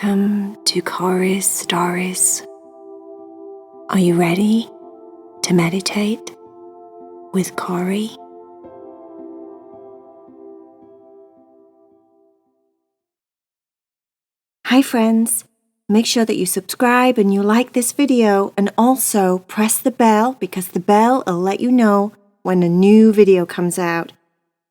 Welcome to Corey's Stories. Are you ready to meditate with Corey? Hi friends, make sure that you subscribe and you like this video, and also press the bell because the bell will let you know when a new video comes out.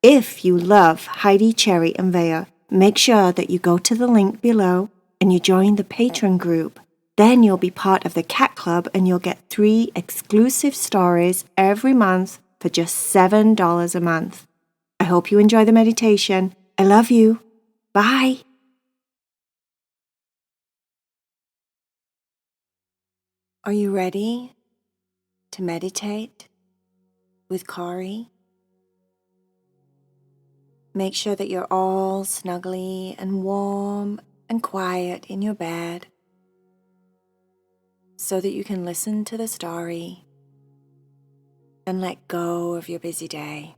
If you love Heidi, Cherry and VAYA, make sure that you go to the link below and you join the Patreon group. Then you'll be part of the Cat Club and you'll get 3 exclusive stories every month for just $7 a month. I hope you enjoy the meditation. I love you. Bye. Are you ready to meditate with Corey? Make sure that you're all snuggly and warm and quiet in your bed so that you can listen to the story and let go of your busy day.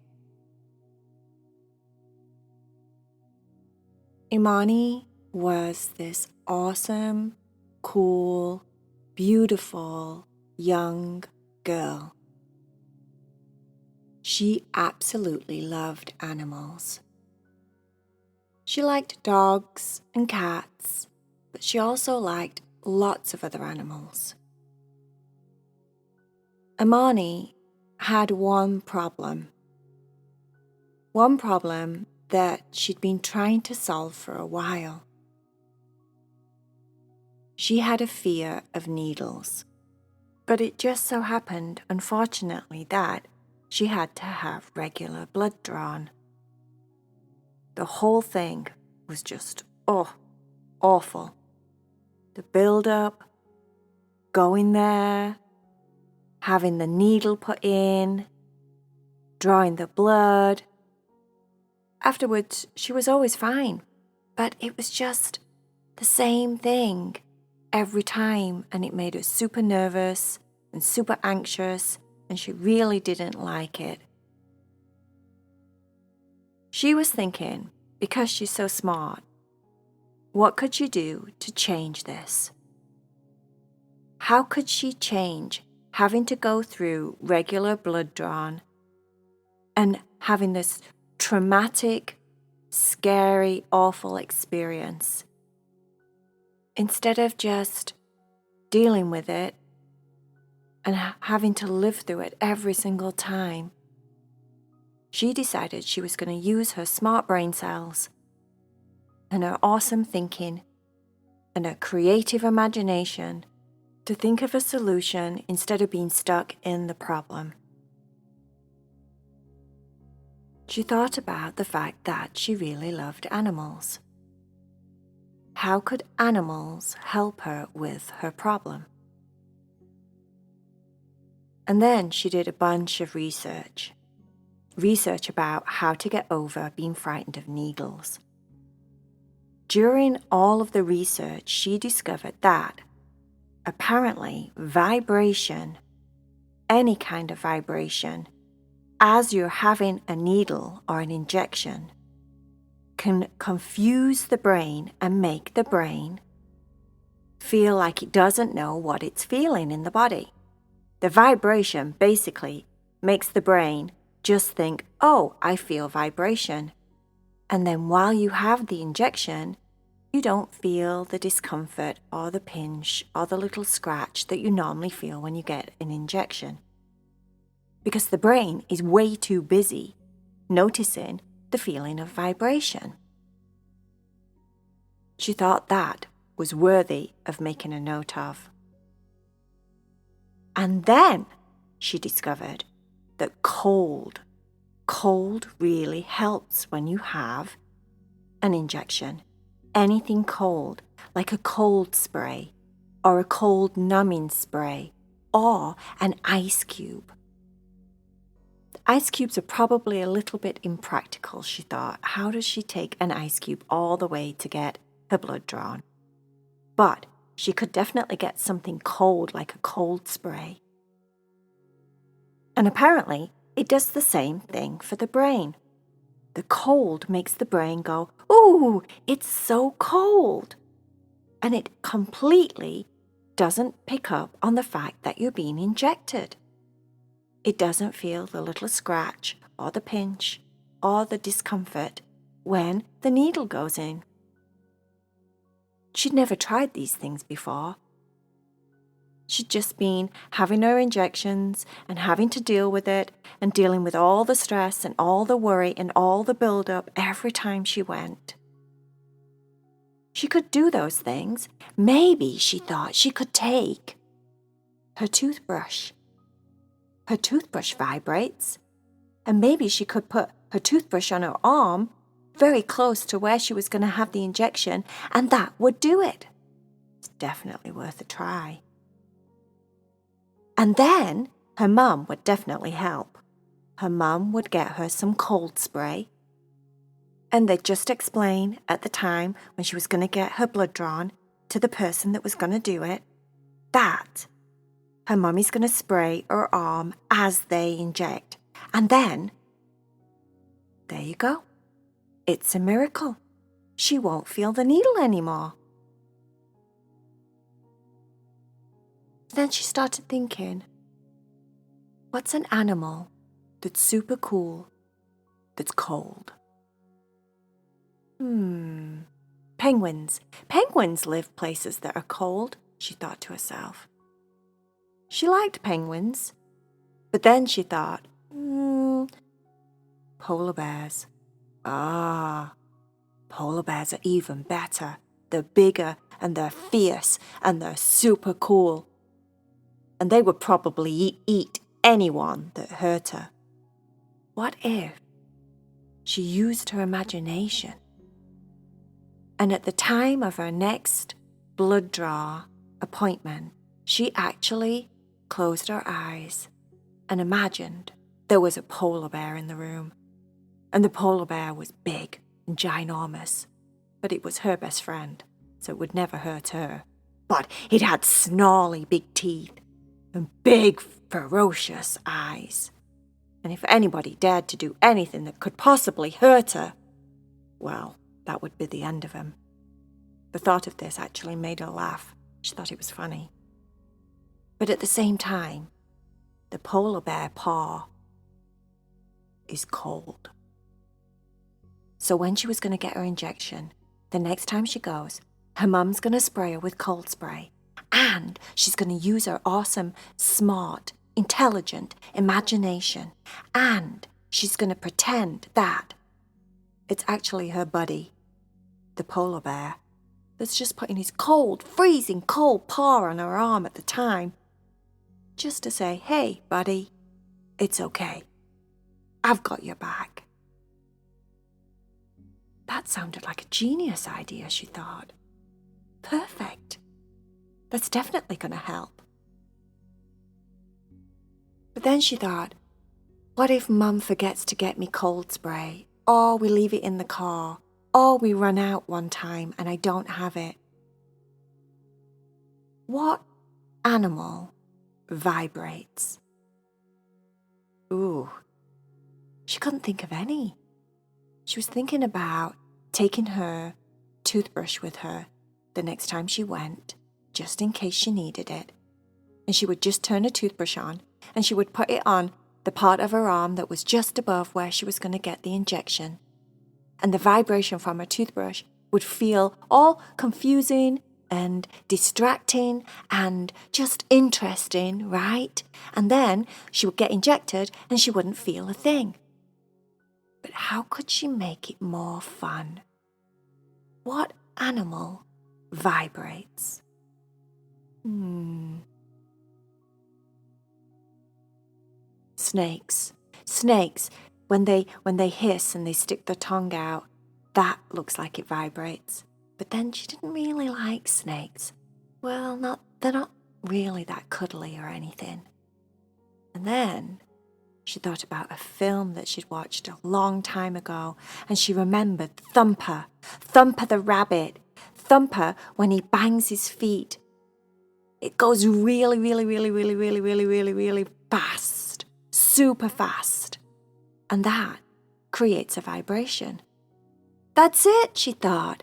Imani was this awesome, cool, beautiful, young girl. She absolutely loved animals. She liked dogs and cats, but she also liked lots of other animals. Imani had one problem that she'd been trying to solve for a while. She had a fear of needles, but it just so happened, unfortunately, that she had to have regular blood drawn. The whole thing was just, awful. The build-up, going there, having the needle put in, drawing the blood. Afterwards, she was always fine, but it was just the same thing every time, and it made her super nervous and super anxious, and she really didn't like it. She was thinking, because she's so smart, what could she do to change this? How could she change having to go through regular blood drawn and having this traumatic, scary, awful experience, instead of just dealing with it and having to live through it every single time? She decided she was going to use her smart brain cells and her awesome thinking and her creative imagination to think of a solution instead of being stuck in the problem. She thought about the fact that she really loved animals. How could animals help her with her problem? And then she did a bunch of research about how to get over being frightened of needles. During all of the research, she discovered that apparently vibration, any kind of vibration, as you're having a needle or an injection, can confuse the brain and make the brain feel like it doesn't know what it's feeling in the body. The vibration basically makes the brain just think, oh, I feel vibration. And then while you have the injection, you don't feel the discomfort or the pinch or the little scratch that you normally feel when you get an injection. Because the brain is way too busy noticing the feeling of vibration. She thought that was worthy of making a note of. And then she discovered that cold really helps when you have an injection. Anything cold, like a cold spray or a cold numbing spray or an ice cube. Ice cubes are probably a little bit impractical, she thought. How does she take an ice cube all the way to get her blood drawn? But she could definitely get something cold like a cold spray. And apparently, it does the same thing for the brain. The cold makes the brain go, ooh, it's so cold. and it completely doesn't pick up on the fact that you're being injected. It doesn't feel the little scratch or the pinch or the discomfort when the needle goes in. She'd never tried these things before. She'd just been having her injections and having to deal with it and dealing with all the stress and all the worry and all the build-up every time she went. She could do those things. Maybe she thought she could take her toothbrush. Her toothbrush vibrates, and maybe she could put her toothbrush on her arm very close to where she was going to have the injection, and that would do it. It's definitely worth a try. And then her mum would definitely help. Her mum would get her some cold spray, and they'd just explain at the time when she was going to get her blood drawn to the person that was going to do it that her mummy's going to spray her arm as they inject. And then, there you go. It's a miracle. She won't feel the needle anymore. Then she started thinking, what's an animal that's super cool, that's cold? Penguins. Penguins live places that are cold, she thought to herself. She liked penguins, but then she thought, polar bears. Polar bears are even better. They're bigger and they're fierce and they're super cool. And they would probably eat anyone that hurt her. What if she used her imagination? And at the time of her next blood draw appointment, she actually closed her eyes and imagined there was a polar bear in the room. And the polar bear was big and ginormous, but it was her best friend, so it would never hurt her. But it had snarly big teeth and big ferocious eyes. And if anybody dared to do anything that could possibly hurt her, well, that would be the end of him. The thought of this actually made her laugh. She thought it was funny. But at the same time, the polar bear paw is cold. So when she was going to get her injection, the next time she goes, her mum's going to spray her with cold spray. And she's going to use her awesome, smart, intelligent imagination. And she's going to pretend that it's actually her buddy, the polar bear, that's just putting his cold, freezing cold paw on her arm at the time, just to say, hey, buddy, it's okay. I've got your back. That sounded like a genius idea, she thought. Perfect. That's definitely going to help. But then she thought, what if Mum forgets to get me cold spray, or we leave it in the car, or we run out one time and I don't have it? What animal vibrates? She couldn't think of any. She was thinking about taking her toothbrush with her the next time she went, just in case she needed it. And she would just turn her toothbrush on, and she would put it on the part of her arm that was just above where she was going to get the injection. And the vibration from her toothbrush would feel all confusing and distracting and just interesting, right? And then she would get injected and she wouldn't feel a thing. But how could she make it more fun? What animal vibrates? Snakes. Snakes, when they hiss and they stick their tongue out, that looks like it vibrates. But then she didn't really like snakes. Well, they're not really that cuddly or anything. And then she thought about a film that she'd watched a long time ago, and she remembered Thumper the rabbit. Thumper, when he bangs his feet, it goes really, really, really, really, really, really, really, really fast, super fast. And that creates a vibration. That's it, she thought.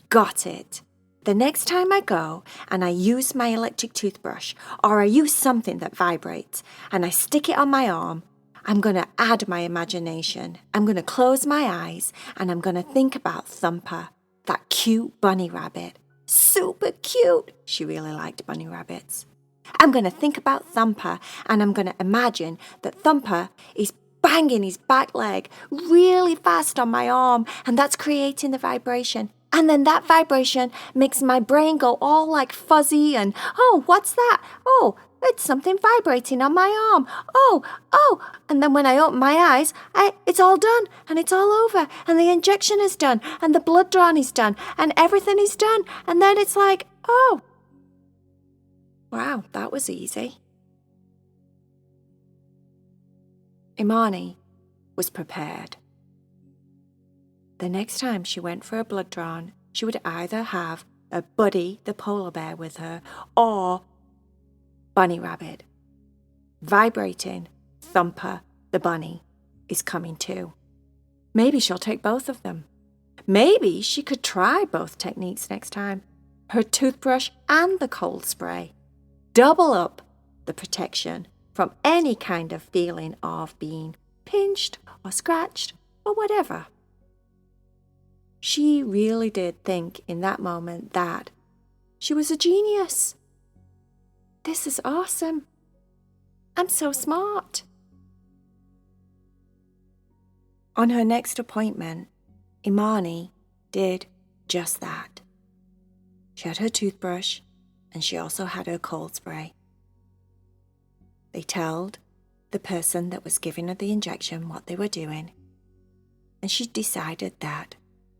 Got it. The next time I go and I use my electric toothbrush or I use something that vibrates and I stick it on my arm, I'm going to add my imagination. I'm going to close my eyes and I'm going to think about Thumper, that cute bunny rabbit. Super cute. She really liked bunny rabbits. I'm going to think about Thumper and I'm going to imagine that Thumper is banging his back leg really fast on my arm, and that's creating the vibration. And then that vibration makes my brain go all like fuzzy and, oh, what's that? Oh, it's something vibrating on my arm. Oh. And then when I open my eyes, it's all done and it's all over and the injection is done and the blood drawn is done and everything is done. And then it's like, oh, wow, that was easy. Imani was prepared. The next time she went for a blood drawn, she would either have a Buddy the polar bear with her or Bunny Rabbit. Vibrating Thumper the bunny is coming too. Maybe she'll take both of them. Maybe she could try both techniques next time. Her toothbrush and the cold spray. Double up the protection from any kind of feeling of being pinched or scratched or whatever. She really did think in that moment that she was a genius. This is awesome. I'm so smart. On her next appointment, Imani did just that. She had her toothbrush and she also had her cold spray. They told the person that was giving her the injection what they were doing, and she decided that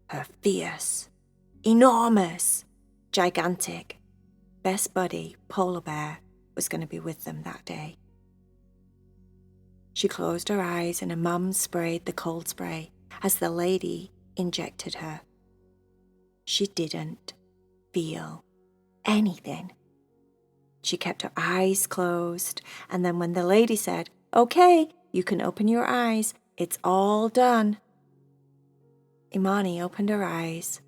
her fierce, enormous, gigantic best buddy polar bear was going to be with them that day. She closed her eyes and her mum sprayed the cold spray as the lady injected her. She didn't feel anything. She kept her eyes closed, and then when the lady said, "Okay, you can open your eyes, it's all done," Imani opened her eyes.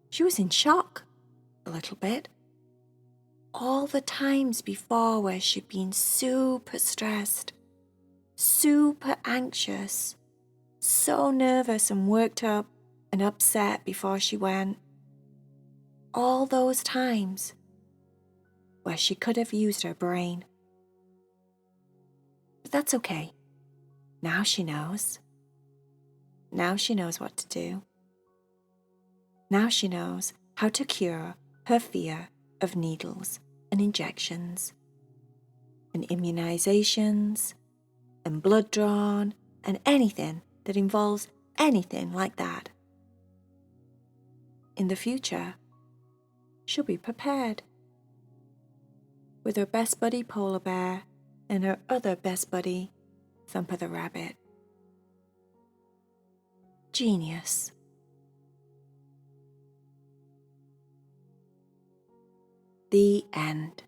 She was in shock, a little bit. All the times before where she'd been super stressed, super anxious, so nervous and worked up and upset before she went. All those times where she could have used her brain. But that's okay. Now she knows. Now she knows what to do. Now she knows how to cure her fear of needles and injections and immunizations and blood drawn and anything that involves anything like that. In the future, she'll be prepared with her best buddy polar bear and her other best buddy, Thumper the rabbit. Genius. The end.